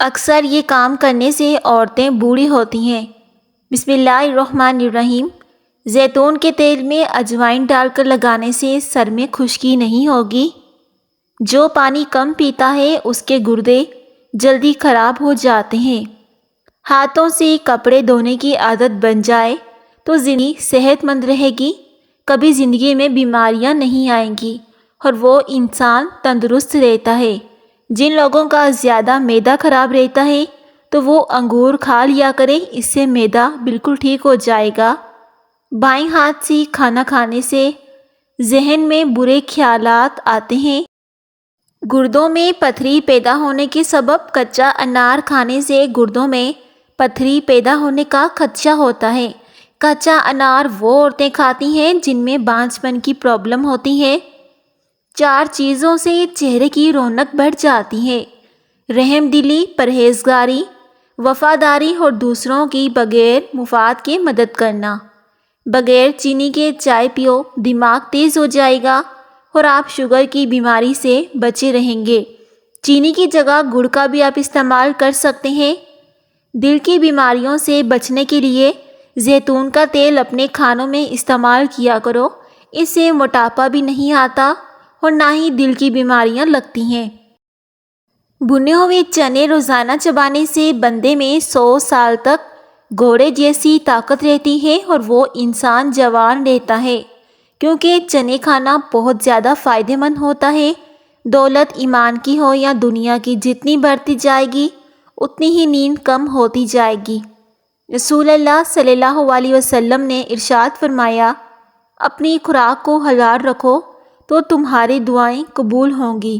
اکثر یہ کام کرنے سے عورتیں بوڑھی ہوتی ہیں۔ بسم اللہ الرحمن الرحیم۔ زیتون کے تیل میں اجوائن ڈال کر لگانے سے سر میں خشکی نہیں ہوگی۔ جو پانی کم پیتا ہے اس کے گردے جلدی خراب ہو جاتے ہیں۔ ہاتھوں سے کپڑے دھونے کی عادت بن جائے تو زندگی صحت مند رہے گی، کبھی زندگی میں بیماریاں نہیں آئیں گی اور وہ انسان تندرست رہتا ہے۔ جن لوگوں کا زیادہ معدہ خراب رہتا ہے تو وہ انگور کھا لیا کریں، اس سے معدہ بالکل ٹھیک ہو جائے گا۔ بائیں ہاتھ سے کھانا کھانے سے ذہن میں برے خیالات آتے ہیں۔ گردوں میں پتھری پیدا ہونے کے سبب کچا انار کھانے سے گردوں میں پتھری پیدا ہونے کا خدشہ ہوتا ہے۔ کچا انار وہ عورتیں کھاتی ہیں جن میں بانجھ پن کی پرابلم ہوتی ہے۔ 4 چیزوں سے چہرے کی رونق بڑھ جاتی ہے: رحم دلی، پرہیزگاری، وفاداری اور دوسروں کی بغیر مفاد کے مدد کرنا۔ بغیر چینی کے چائے پیو، دماغ تیز ہو جائے گا اور آپ شوگر کی بیماری سے بچے رہیں گے۔ چینی کی جگہ گڑ کا بھی آپ استعمال کر سکتے ہیں۔ دل کی بیماریوں سے بچنے کے لیے زیتون کا تیل اپنے کھانوں میں استعمال کیا کرو، اس سے موٹاپا بھی نہیں آتا اور نہ ہی دل کی بیماریاں لگتی ہیں۔ بھنے ہوئے چنے روزانہ چبانے سے بندے میں 100 سال تک گھوڑے جیسی طاقت رہتی ہے اور وہ انسان جوان رہتا ہے، کیونکہ چنے کھانا بہت زیادہ فائدہ مند ہوتا ہے۔ دولت ایمان کی ہو یا دنیا کی، جتنی بڑھتی جائے گی اتنی ہی نیند کم ہوتی جائے گی۔ رسول اللہ صلی اللہ علیہ وسلم نے ارشاد فرمایا، اپنی خوراک کو حلال رکھو تو تمہاری دعائیں قبول ہوں گی۔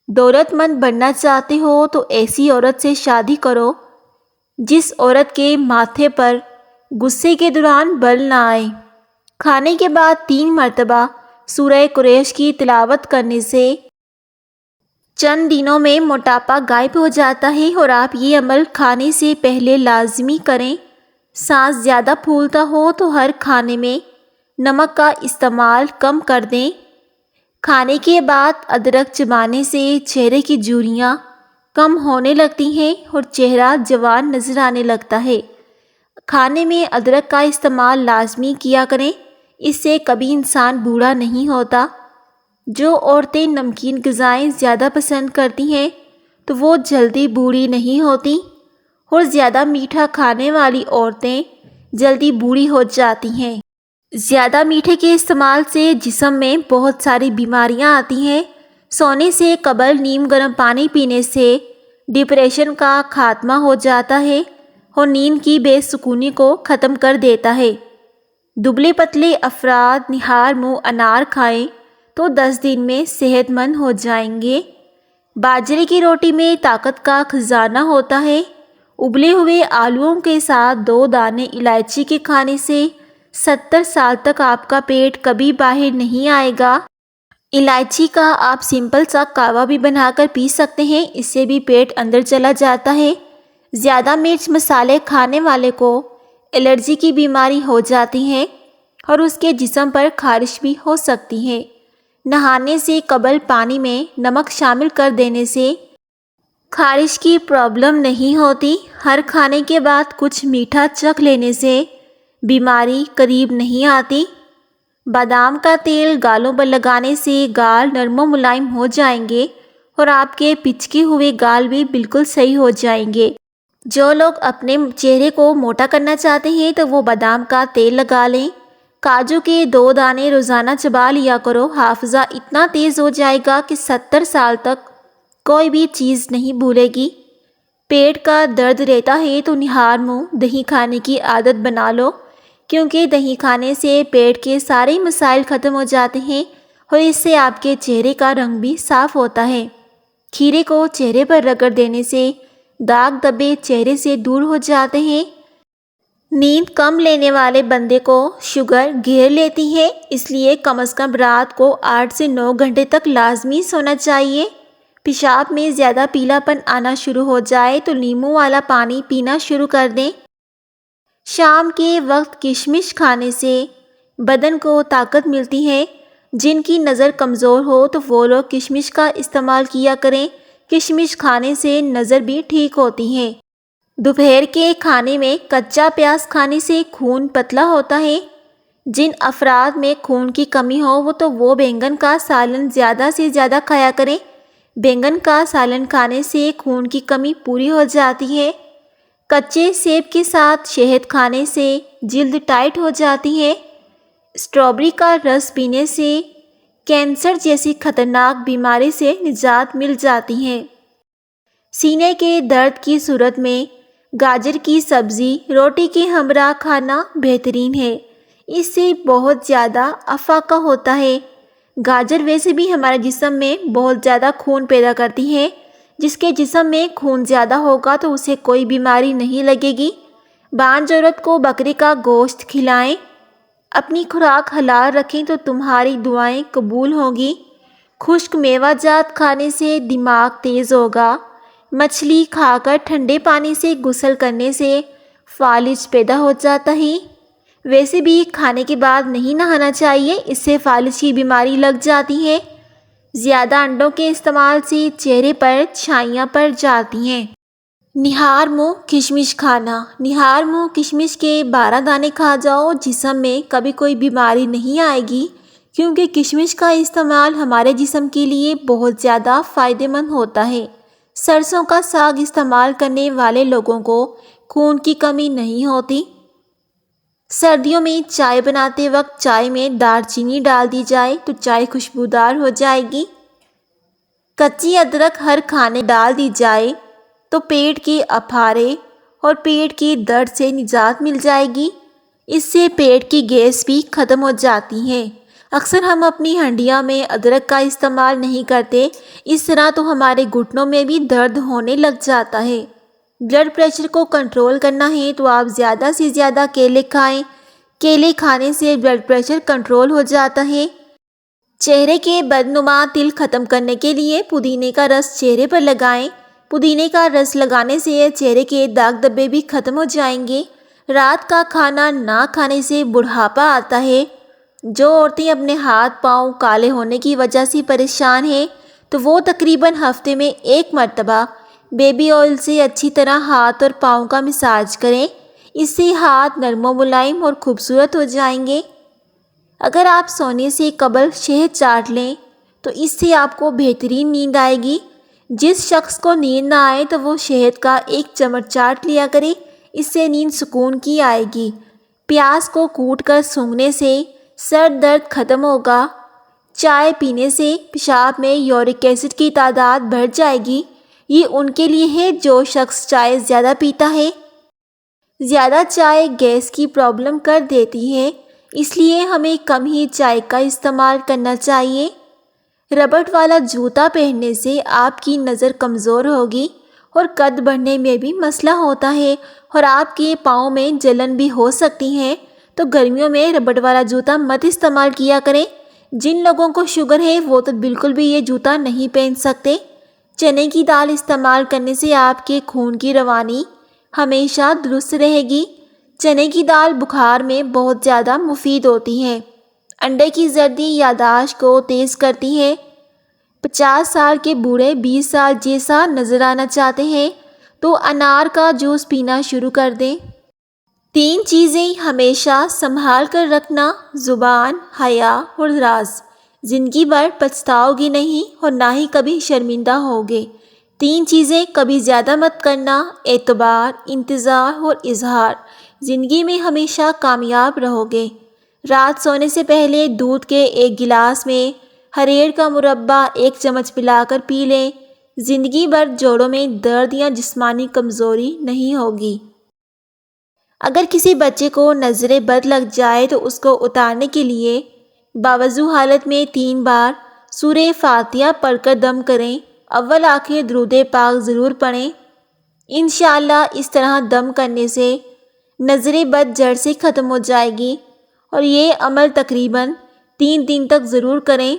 دولت مند بننا چاہتے ہو تو ایسی عورت سے شادی کرو جس عورت کے ماتھے پر غصے کے دوران بل نہ آئے۔ کھانے کے بعد 3 مرتبہ سورہ قریش کی تلاوت کرنے سے چند دنوں میں موٹاپا غائب ہو جاتا ہے اور آپ یہ عمل کھانے سے پہلے لازمی کریں۔ سانس زیادہ پھولتا ہو تو ہر کھانے میں نمک کا استعمال کم کر دیں۔ کھانے کے بعد ادرک چبانے سے چہرے کی جھریاں کم ہونے لگتی ہیں اور چہرہ جوان نظر آنے لگتا ہے۔ کھانے میں ادرک کا استعمال لازمی کیا کریں، اس سے کبھی انسان بوڑھا نہیں ہوتا۔ جو عورتیں نمکین غذائیں زیادہ پسند کرتی ہیں تو وہ جلدی بوڑھی نہیں ہوتی، اور زیادہ میٹھا کھانے والی عورتیں جلدی بوڑھی ہو جاتی ہیں۔ زیادہ میٹھے کے استعمال سے جسم میں بہت ساری بیماریاں آتی ہیں۔ سونے سے قبل نیم گرم پانی پینے سے ڈپریشن کا خاتمہ ہو جاتا ہے اور نیند کی بے سکونی کو ختم کر دیتا ہے۔ دبلے پتلے افراد نہار منہ انار کھائیں تو 10 دن میں صحت مند ہو جائیں گے۔ باجرے کی روٹی میں طاقت کا خزانہ ہوتا ہے۔ ابلے ہوئے آلوؤں کے ساتھ 2 دانے الائچی کے کھانے سے 70 سال تک آپ کا پیٹ کبھی باہر نہیں آئے گا۔ الائچی کا آپ سمپل سا قہوہ بھی بنا کر پی سکتے ہیں، اس سے بھی پیٹ اندر چلا جاتا ہے۔ زیادہ مرچ مسالے کھانے والے کو الرجی کی بیماری ہو جاتی ہے اور اس کے جسم پر خارش بھی ہو سکتی ہے۔ نہانے سے قبل پانی میں نمک شامل کر دینے سے خارش کی پرابلم نہیں ہوتی۔ ہر کھانے کے بعد کچھ میٹھا چکھ لینے سے بیماری قریب نہیں آتی۔ بادام کا تیل گالوں پر لگانے سے گال نرم و ملائم ہو جائیں گے اور آپ کے پچکے ہوئے گال بھی بالکل صحیح ہو جائیں گے۔ جو لوگ اپنے چہرے کو موٹا کرنا چاہتے ہیں تو وہ بادام کا تیل لگا لیں۔ کاجو کے 2 دانے روزانہ چبا لیا کرو، حافظہ اتنا تیز ہو جائے گا کہ 70 سال تک کوئی بھی چیز نہیں بھولے گی۔ پیٹ کا درد رہتا ہے تو نہار منہ دہی کھانے کی عادت بنا لو، کیونکہ دہی کھانے سے پیٹ کے سارے مسائل ختم ہو جاتے ہیں اور اس سے آپ کے چہرے کا رنگ بھی صاف ہوتا ہے۔ کھیرے کو چہرے پر رگڑ دینے سے داغ دھبے چہرے سے دور ہو جاتے ہیں۔ نیند کم لینے والے بندے کو شوگر گھیر لیتی ہے، اس لیے کم از کم رات کو 8 سے 9 گھنٹے تک لازمی سونا چاہیے۔ پیشاب میں زیادہ پیلا پن آنا شروع ہو جائے تو لیموں والا پانی پینا شروع کر دیں۔ شام کے وقت کشمش کھانے سے بدن کو طاقت ملتی ہے۔ جن کی نظر کمزور ہو تو وہ لوگ کشمش کا استعمال کیا کریں۔ کشمش کھانے سے نظر بھی ٹھیک ہوتی ہے۔ دوپہر کے کھانے میں کچا پیاز کھانے سے خون پتلا ہوتا ہے۔ جن افراد میں خون کی کمی ہو وہ بینگن کا سالن زیادہ سے زیادہ کھایا کریں۔ بینگن کا سالن کھانے سے خون کی کمی پوری ہو جاتی ہے۔ کچے سیب کے ساتھ شہد کھانے سے جلد ٹائٹ ہو جاتی ہے۔ اسٹرابیری کا رس پینے سے کینسر جیسی خطرناک بیماری سے نجات مل جاتی ہے۔ سینے کے درد کی صورت میں گاجر کی سبزی روٹی کے ہمراہ کھانا بہترین ہے۔ اس سے بہت زیادہ افاقہ ہوتا ہے۔ گاجر ویسے بھی ہمارے جسم میں بہت زیادہ خون پیدا کرتی ہے۔ جس کے جسم میں خون زیادہ ہوگا تو اسے کوئی بیماری نہیں لگے گی۔ بانجھ عورت کو بکرے کا گوشت کھلائیں۔ اپنی خوراک حلال رکھیں تو تمہاری دعائیں قبول ہوں گی۔ خشک میوہ جات کھانے سے دماغ تیز ہوگا۔ مچھلی کھا کر ٹھنڈے پانی سے غسل کرنے سے فالج پیدا ہو جاتا ہے۔ ویسے بھی کھانے کے بعد نہیں نہانا چاہیے، اس سے فالج کی بیماری لگ جاتی ہے۔ زیادہ انڈوں کے استعمال سے چہرے پر چھائیاں پڑ جاتی ہیں۔ نہار منہ کشمش کھانا۔ نہار منہ کشمش کے 12 دانے کھا جاؤ، جسم میں کبھی کوئی بیماری نہیں آئے گی، کیونکہ کشمش کا استعمال ہمارے جسم کے لیے بہت زیادہ فائدہ مند ہوتا ہے۔ سرسوں کا ساگ استعمال کرنے والے لوگوں کو خون کی کمی نہیں ہوتی۔ سردیوں میں چائے بناتے وقت چائے میں دار چینی ڈال دی جائے تو چائے خوشبودار ہو جائے گی۔ کچی ادرک ہر کھانے ڈال دی جائے تو پیٹ کے اپھارے اور پیٹ کے درد سے نجات مل جائے گی۔ اس سے پیٹ کی گیس بھی ختم ہو جاتی ہے۔ اکثر ہم اپنی ہنڈیاں میں ادرک کا استعمال نہیں کرتے، اس طرح تو ہمارے گھٹنوں میں بھی درد ہونے لگ جاتا ہے۔ بلڈ پریشر کو کنٹرول کرنا ہے تو آپ زیادہ سے زیادہ کیلے کھائیں۔ کیلے کھانے سے بلڈ پریشر کنٹرول ہو جاتا ہے۔ چہرے کے بدنما تل ختم کرنے کے لیے پودینے کا رس چہرے پر لگائیں۔ پودینے کا رس لگانے سے چہرے کے داغ دھبے بھی ختم ہو جائیں گے۔ رات کا کھانا نہ کھانے سے بڑھاپا آتا ہے۔ جو عورتیں اپنے ہاتھ پاؤں کالے ہونے کی وجہ سے پریشان ہیں تو وہ تقریباً ہفتے میں 1 مرتبہ بیبی آئل سے اچھی طرح ہاتھ اور پاؤں کا مساج کریں۔ اس سے ہاتھ نرم و ملائم اور خوبصورت ہو جائیں گے۔ اگر آپ سونے سے قبل شہد چاٹ لیں تو اس سے آپ کو بہترین نیند آئے گی۔ جس شخص کو نیند نہ آئے تو وہ شہد کا 1 چمچ چاٹ لیا کرے، اس سے نیند سکون کی آئے گی۔ پیاز کو کوٹ کر سونگھنے سے سر درد ختم ہوگا۔ چائے پینے سے پیشاب میں یورک ایسڈ کی تعداد بڑھ جائے گی۔ یہ ان کے لیے ہے جو شخص چائے زیادہ پیتا ہے۔ زیادہ چائے گیس کی پرابلم کر دیتی ہے، اس لیے ہمیں کم ہی چائے کا استعمال کرنا چاہیے۔ ربڑ والا جوتا پہننے سے آپ کی نظر کمزور ہوگی اور قد بڑھنے میں بھی مسئلہ ہوتا ہے اور آپ کے پاؤں میں جلن بھی ہو سکتی ہے، تو گرمیوں میں ربڑ والا جوتا مت استعمال کیا کریں۔ جن لوگوں کو شوگر ہے وہ تو بالکل بھی یہ جوتا نہیں پہن سکتے۔ چنے کی دال استعمال کرنے سے آپ کے خون کی روانی ہمیشہ درست رہے گی۔ چنے کی دال بخار میں بہت زیادہ مفید ہوتی ہے۔ انڈے کی زردی یادداشت کو تیز کرتی ہے۔ 50 سال کے بوڑھے 20 سال جیسا نظر آنا چاہتے ہیں تو انار کا جوس پینا شروع کر دیں۔ 3 چیزیں ہمیشہ سنبھال کر رکھنا: زبان، حیا اور راز۔ زندگی بھر پچھتاؤ گے نہیں اور نہ ہی کبھی شرمندہ ہوگے۔ 3 چیزیں کبھی زیادہ مت کرنا: اعتبار، انتظار اور اظہار۔ زندگی میں ہمیشہ کامیاب رہو گے۔ رات سونے سے پہلے دودھ کے 1 گلاس میں ہریڑ کا مربع 1 چمچ پلا کر پی لیں۔ زندگی بھر جوڑوں میں درد یا جسمانی کمزوری نہیں ہوگی۔ اگر کسی بچے کو نظر بد لگ جائے تو اس کو اتارنے کے لیے باوضو حالت میں 3 بار سورہ فاتحہ پڑھ کر دم کریں۔ اول آخر درود پاک ضرور پڑھیں۔ انشاءاللہ اس طرح دم کرنے سے نظر بد جڑ سے ختم ہو جائے گی، اور یہ عمل تقریباً 3 دن تک ضرور کریں۔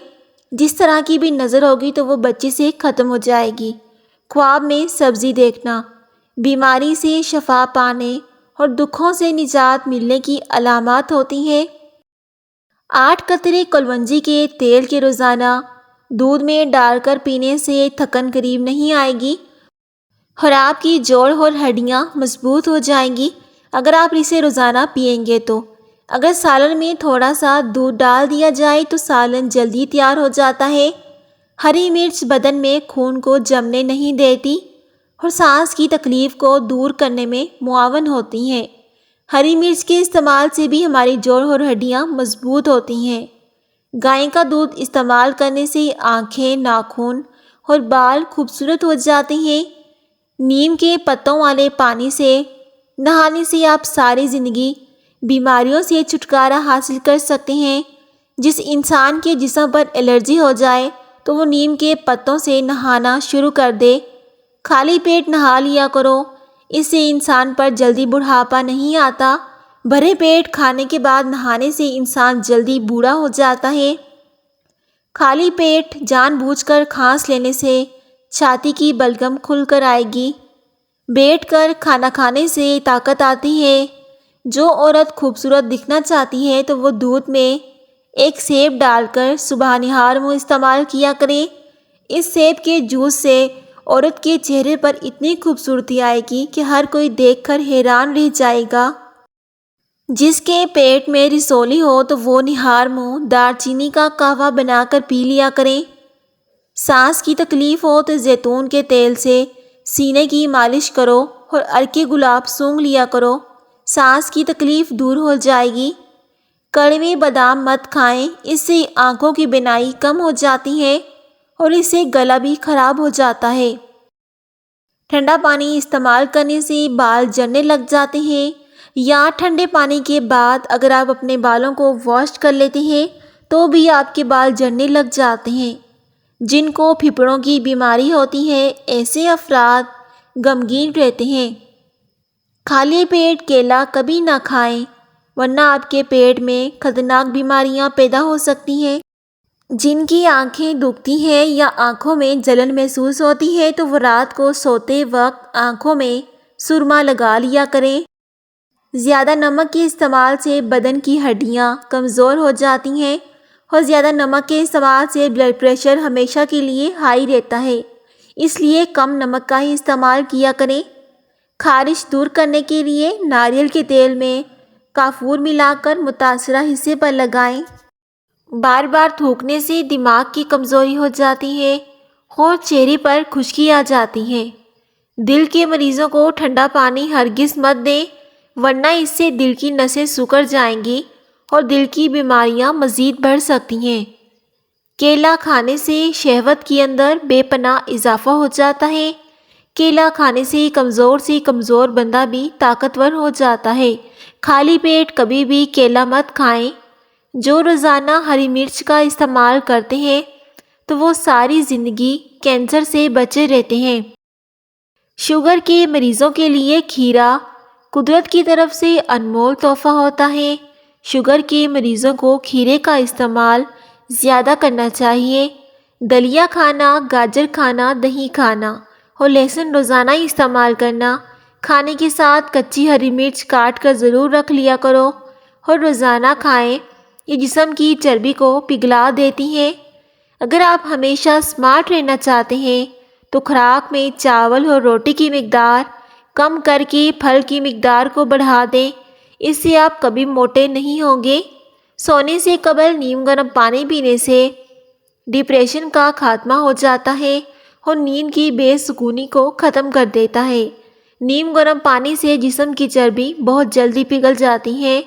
جس طرح کی بھی نظر ہوگی تو وہ بچے سے ختم ہو جائے گی۔ خواب میں سبزی دیکھنا بیماری سے شفا پانے اور دکھوں سے نجات ملنے کی علامات ہوتی ہیں۔ 8 قطرے کلونجی کے تیل کے روزانہ دودھ میں ڈال کر پینے سے تھکن قریب نہیں آئے گی اور آپ کی جوڑ اور ہڈیاں مضبوط ہو جائیں گی اگر آپ اسے روزانہ پئیں گے تو۔ اگر سالن میں تھوڑا سا دودھ ڈال دیا جائے تو سالن جلدی تیار ہو جاتا ہے۔ ہری مرچ بدن میں خون کو جمنے نہیں دیتی اور سانس کی تکلیف کو دور کرنے میں معاون ہوتی ہیں۔ ہری مرچ کے استعمال سے بھی ہماری جوڑ اور ہڈیاں مضبوط ہوتی ہیں۔ گائے کا دودھ استعمال کرنے سے آنکھیں، ناخن اور بال خوبصورت ہو جاتے ہیں۔ نیم کے پتوں والے پانی سے نہانے سے آپ ساری زندگی بیماریوں سے چھٹکارا حاصل کر سکتے ہیں۔ جس انسان کے جسم پر الرجی ہو جائے تو وہ نیم کے پتوں سے نہانا شروع کر دے۔ خالی پیٹ نہا لیا کرو، اس سے انسان پر جلدی بڑھاپا نہیں آتا۔ بھرے پیٹ کھانے کے بعد نہانے سے انسان جلدی بوڑھا ہو جاتا ہے۔ خالی پیٹ جان بوجھ کر کھانس لینے سے چھاتی کی بلغم کھل کر آئے گی۔ بیٹھ کر کھانا کھانے سے طاقت آتی ہے۔ جو عورت خوبصورت دکھنا چاہتی ہے تو وہ دودھ میں ایک سیب ڈال کر صبح نہار منہ استعمال کیا کرے۔ اس سیب کے جوس سے عورت کے چہرے پر اتنی خوبصورتی آئے گی کہ ہر کوئی دیکھ کر حیران رہ جائے گا۔ جس کے پیٹ میں رسولی ہو تو وہ نہار منہ دار چینی کا قہوہ بنا کر پی لیا کریں۔ سانس کی تکلیف ہو تو زیتون کے تیل سے سینے کی مالش کرو اور عرق گلاب سونگھ لیا کرو، سانس کی تکلیف دور ہو جائے گی۔ کڑوے بادام مت کھائیں، اس سے آنکھوں کی بینائی کم ہو جاتی ہے اور اس سے گلا بھی خراب ہو جاتا ہے۔ ٹھنڈا پانی استعمال کرنے سے بال جھڑنے لگ جاتے ہیں، یا ٹھنڈے پانی کے بعد اگر آپ اپنے بالوں کو واش کر لیتے ہیں تو بھی آپ کے بال جھڑنے لگ جاتے ہیں۔ جن کو پھپھڑوں کی بیماری ہوتی ہے ایسے افراد غمگین رہتے ہیں۔ خالی پیٹ کیلا کبھی نہ کھائیں ورنہ آپ کے پیٹ میں خطرناک بیماریاں پیدا ہو سکتی ہیں۔ جن کی آنکھیں دکھتی ہیں یا آنکھوں میں جلن محسوس ہوتی ہے تو وہ رات کو سوتے وقت آنکھوں میں سرما لگا لیا کریں۔ زیادہ نمک کے استعمال سے بدن کی ہڈیاں کمزور ہو جاتی ہیں اور زیادہ نمک کے استعمال سے بلڈ پریشر ہمیشہ کے لیے ہائی رہتا ہے، اس لیے کم نمک کا ہی استعمال کیا کریں۔ خارش دور کرنے کے لیے ناریل کے تیل میں کافور ملا کر متاثرہ حصے پر لگائیں۔ بار بار تھوکنے سے دماغ کی کمزوری ہو جاتی ہے اور چہرے پر خشکی آ جاتی ہے۔ دل کے مریضوں کو ٹھنڈا پانی ہرگز مت دیں ورنہ اس سے دل کی نسیں سکڑ جائیں گی اور دل کی بیماریاں مزید بڑھ سکتی ہیں۔ کیلا کھانے سے شہوت کے اندر بے پناہ اضافہ ہو جاتا ہے۔ کیلا کھانے سے کمزور بندہ بھی طاقتور ہو جاتا ہے۔ خالی پیٹ کبھی بھی کیلا مت کھائیں۔ جو روزانہ ہری مرچ کا استعمال کرتے ہیں تو وہ ساری زندگی کینسر سے بچے رہتے ہیں۔ شوگر کے مریضوں کے لیے کھیرا قدرت کی طرف سے انمول تحفہ ہوتا ہے۔ شوگر کے مریضوں کو کھیرے کا استعمال زیادہ کرنا چاہیے۔ دلیا کھانا، گاجر کھانا، دہی کھانا اور لہسن روزانہ استعمال کرنا۔ کھانے کے ساتھ کچی ہری مرچ کاٹ کر ضرور رکھ لیا کرو اور روزانہ کھائیں، یہ جسم کی چربی کو پگھلا دیتی ہیں۔ اگر آپ ہمیشہ سمارٹ رہنا چاہتے ہیں تو خوراک میں چاول اور روٹی کی مقدار کم کر کے پھل کی مقدار کو بڑھا دیں، اس سے آپ کبھی موٹے نہیں ہوں گے۔ سونے سے قبل نیم گرم پانی پینے سے ڈپریشن کا خاتمہ ہو جاتا ہے اور نیند کی بے سکونی کو ختم کر دیتا ہے۔ نیم گرم پانی سے جسم کی چربی بہت جلدی پگھل جاتی ہے۔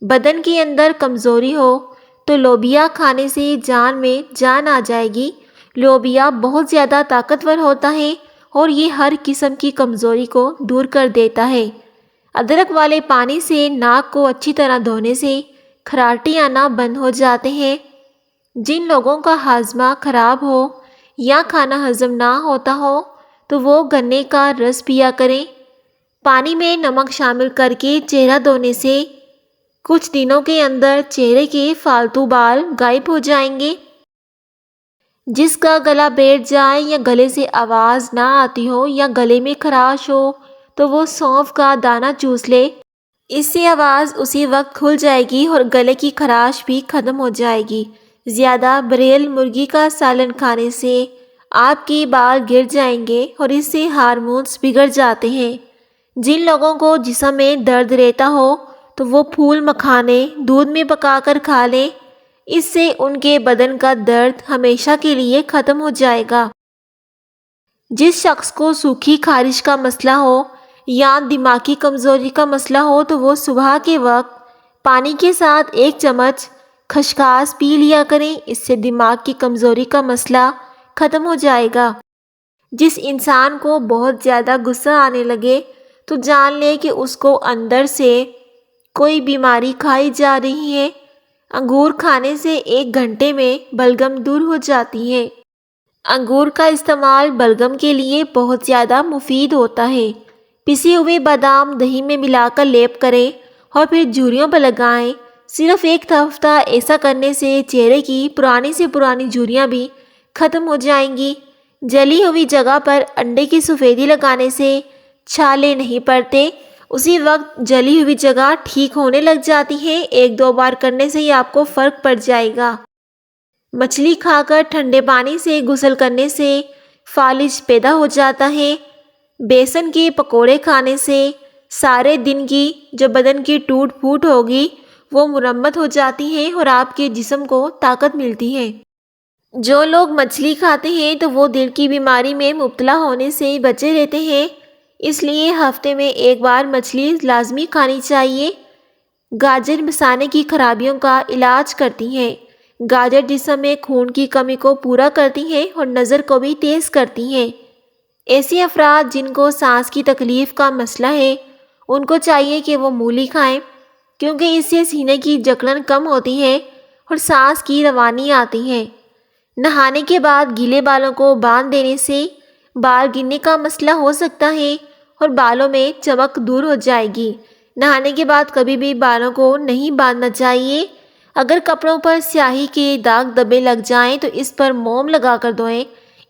بدن کے اندر کمزوری ہو تو لوبیا کھانے سے جان میں جان آ جائے گی۔ لوبیا بہت زیادہ طاقتور ہوتا ہے اور یہ ہر قسم کی کمزوری کو دور کر دیتا ہے۔ ادرک والے پانی سے ناک کو اچھی طرح دھونے سے خراٹی آنا بند ہو جاتے ہیں۔ جن لوگوں کا ہاضمہ خراب ہو یا کھانا ہضم نہ ہوتا ہو تو وہ گنے کا رس پیا کریں۔ پانی میں نمک شامل کر کے چہرہ دھونے سے کچھ دنوں کے اندر چہرے کے فالتو بال غائب ہو جائیں گے۔ جس کا گلا بیٹھ جائے یا گلے سے آواز نہ آتی ہو یا گلے میں خراش ہو تو وہ سونف کا دانہ چوس لے، اس سے آواز اسی وقت کھل جائے گی اور گلے کی خراش بھی ختم ہو جائے گی۔ زیادہ بریل مرغی کا سالن کھانے سے آپ کے بال گر جائیں گے اور اس سے ہارمونز بگڑ جاتے ہیں۔ جن لوگوں کو جسم میں درد رہتا ہو تو وہ پھول مکھانے دودھ میں پکا کر کھا لیں، اس سے ان کے بدن کا درد ہمیشہ کے لیے ختم ہو جائے گا۔ جس شخص کو سوکھی خارش کا مسئلہ ہو یا دماغی کمزوری کا مسئلہ ہو تو وہ صبح کے وقت پانی کے ساتھ 1 چمچ خشخاش پی لیا کریں، اس سے دماغ کی کمزوری کا مسئلہ ختم ہو جائے گا۔ جس انسان کو بہت زیادہ غصہ آنے لگے تو جان لے کہ اس کو اندر سے کوئی بیماری کھائی جا رہی ہے۔ انگور کھانے سے 1 گھنٹے میں بلغم دور ہو جاتی ہے۔ انگور کا استعمال بلغم کے لیے بہت زیادہ مفید ہوتا ہے۔ پسے ہوئے بادام دہی میں ملا کر لیپ کریں اور پھر جھریوں پر لگائیں۔ صرف 1 ہفتہ ایسا کرنے سے چہرے کی پرانی سے پرانی جھریاں بھی ختم ہو جائیں گی۔ جلی ہوئی جگہ پر انڈے کی سفیدی لگانے سے چھالے نہیں پڑتے، اسی وقت جلی ہوئی جگہ ٹھیک ہونے لگ جاتی ہے۔ 1-2 بار کرنے سے ہی آپ کو فرق پڑ جائے گا۔ مچھلی کھا کر ٹھنڈے پانی سے غسل کرنے سے فالج پیدا ہو جاتا ہے۔ بیسن کے پکوڑے کھانے سے سارے دن کی جو بدن کی ٹوٹ پھوٹ ہوگی وہ مرمت ہو جاتی ہے اور آپ کے جسم کو طاقت ملتی ہے۔ جو لوگ مچھلی کھاتے ہیں تو وہ دل کی بیماری میں مبتلا ہونے سے بچے رہتے ہیں، اس لیے ہفتے میں 1 بار مچھلی لازمی کھانی چاہیے۔ گاجر مثانے کی خرابیوں کا علاج کرتی ہے۔ گاجر جسم میں خون کی کمی کو پورا کرتی ہیں اور نظر کو بھی تیز کرتی ہیں۔ ایسے افراد جن کو سانس کی تکلیف کا مسئلہ ہے ان کو چاہیے کہ وہ مولی کھائیں، کیونکہ اس سے سینے کی جکڑن کم ہوتی ہے اور سانس کی روانی آتی ہے۔ نہانے کے بعد گیلے بالوں کو باندھ دینے سے بال گرنے کا مسئلہ ہو سکتا ہے اور بالوں میں چمک دور ہو جائے گی۔ نہانے کے بعد کبھی بھی بالوں کو نہیں باندھنا چاہیے۔ اگر کپڑوں پر سیاہی کے داغ دھبے لگ جائیں تو اس پر موم لگا کر دھوئیں،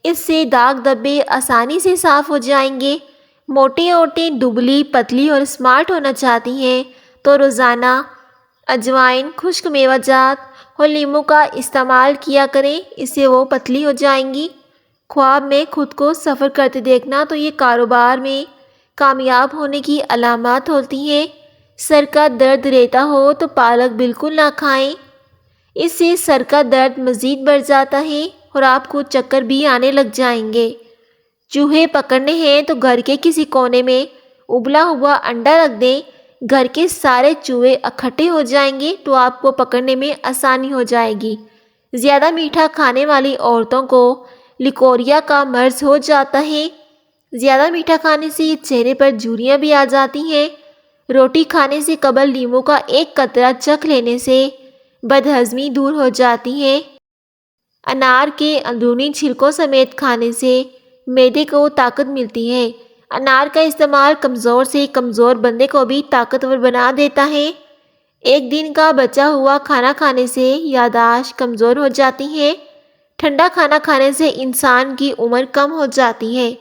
اس سے داغ دھبے آسانی سے صاف ہو جائیں گے۔ موٹی عورتیں دبلی پتلی اور اسمارٹ ہونا چاہتی ہیں تو روزانہ اجوائن، خشک میوہ جات اور لیموں کا استعمال کیا کریں، اس سے وہ پتلی ہو جائیں گی۔ خواب میں خود کو سفر کرتے دیکھنا تو یہ کاروبار میں کامیاب ہونے کی علامات ہوتی ہیں۔ سر کا درد رہتا ہو تو پالک بالکل نہ کھائیں، اس سے سر کا درد مزید بڑھ جاتا ہے اور آپ کو چکر بھی آنے لگ جائیں گے۔ چوہے پکڑنے ہیں تو گھر کے کسی کونے میں ابلا ہوا انڈا رکھ دیں، گھر کے سارے چوہے اکٹھے ہو جائیں گے تو آپ کو پکڑنے میں آسانی ہو جائے گی۔ زیادہ میٹھا کھانے والی عورتوں کو لیکوریا کا مرض ہو جاتا ہے۔ زیادہ میٹھا کھانے سے چہرے پر جھریاں بھی آ جاتی ہیں۔ روٹی کھانے سے قبل لیموں کا 1 قطرہ چکھ لینے سے بدہضمی دور ہو جاتی ہے۔ انار کے اندرونی چھلکوں سمیت کھانے سے معدے کو طاقت ملتی ہے۔ انار کا استعمال کمزور سے کمزور بندے کو بھی طاقتور بنا دیتا ہے۔ 1 دن کا بچا ہوا کھانا کھانے سے یادداشت کمزور ہو جاتی ہے۔ ٹھنڈا کھانا کھانے سے انسان کی عمر کم ہو جاتی ہے۔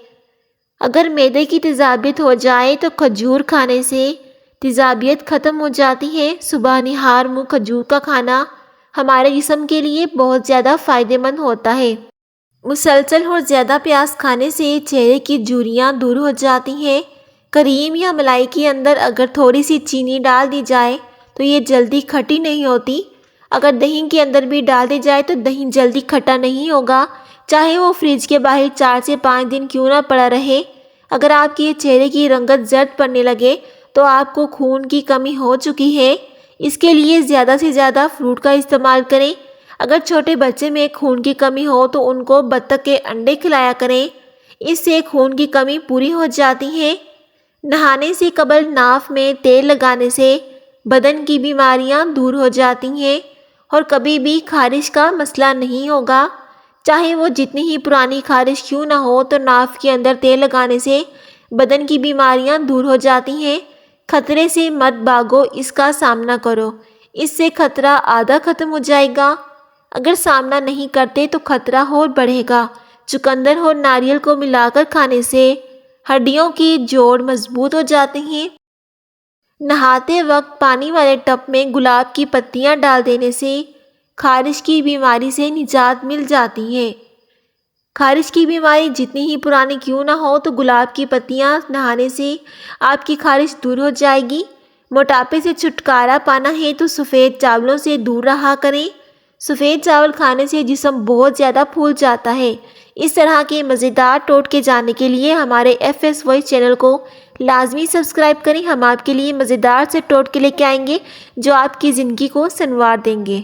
اگر معدے کی تیزابیت ہو جائے تو کھجور کھانے سے تیزابیت ختم ہو جاتی ہے۔ صبح نہار منہ کھجور کا کھانا ہمارے جسم کے لیے بہت زیادہ فائدہ مند ہوتا ہے۔ مسلسل اور زیادہ پیاز کھانے سے چہرے کی جھریاں دور ہو جاتی ہیں۔ کریم یا ملائی کے اندر اگر تھوڑی سی چینی ڈال دی جائے تو یہ جلدی کھٹی نہیں ہوتی۔ اگر دہی کے اندر بھی ڈال دی جائے تو دہی جلدی کھٹا نہیں ہوگا، چاہے وہ فریج کے باہر 4 سے 5 دن کیوں نہ پڑا رہے۔ اگر آپ کے چہرے کی رنگت زرد پڑنے لگے تو آپ کو خون کی کمی ہو چکی ہے۔ اس کے لیے زیادہ سے زیادہ فروٹ کا استعمال کریں۔ اگر چھوٹے بچے میں خون کی کمی ہو تو ان کو بطخ کے انڈے کھلایا کریں، اس سے خون کی کمی پوری ہو جاتی ہے۔ نہانے سے قبل ناف میں تیل لگانے سے بدن کی بیماریاں دور ہو جاتی ہیں اور کبھی بھی خارش کا مسئلہ نہیں ہوگا۔ چاہے وہ جتنی ہی پرانی خارش کیوں نہ ہو تو ناف کے اندر تیل لگانے سے بدن کی بیماریاں دور ہو جاتی ہیں۔ خطرے سے مت بھاگو، اس کا سامنا کرو، اس سے خطرہ آدھا ختم ہو جائے گا۔ اگر سامنا نہیں کرتے تو خطرہ اور بڑھے گا۔ چقندر اور ناریل کو ملا کر کھانے سے ہڈیوں کی جوڑ مضبوط ہو جاتے ہیں۔ نہاتے وقت پانی والے ٹب میں گلاب کی پتیاں ڈال دینے سے خارش کی بیماری سے نجات مل جاتی ہے۔ خارش کی بیماری جتنی ہی پرانی کیوں نہ ہو تو گلاب کی پتیاں نہانے سے آپ کی خارش دور ہو جائے گی۔ موٹاپے سے چھٹکارا پانا ہے تو سفید چاولوں سے دور رہا کریں۔ سفید چاول کھانے سے جسم بہت زیادہ پھول جاتا ہے۔ اس طرح کے مزیدار ٹوٹکے جاننے کے لیے ہمارے FS وائس چینل کو لازمی سبسکرائب کریں۔ ہم آپ کے لیے مزیدار سے ٹوٹکے لے کے آئیں گے جو آپ کی زندگی کو سنوار دیں گے۔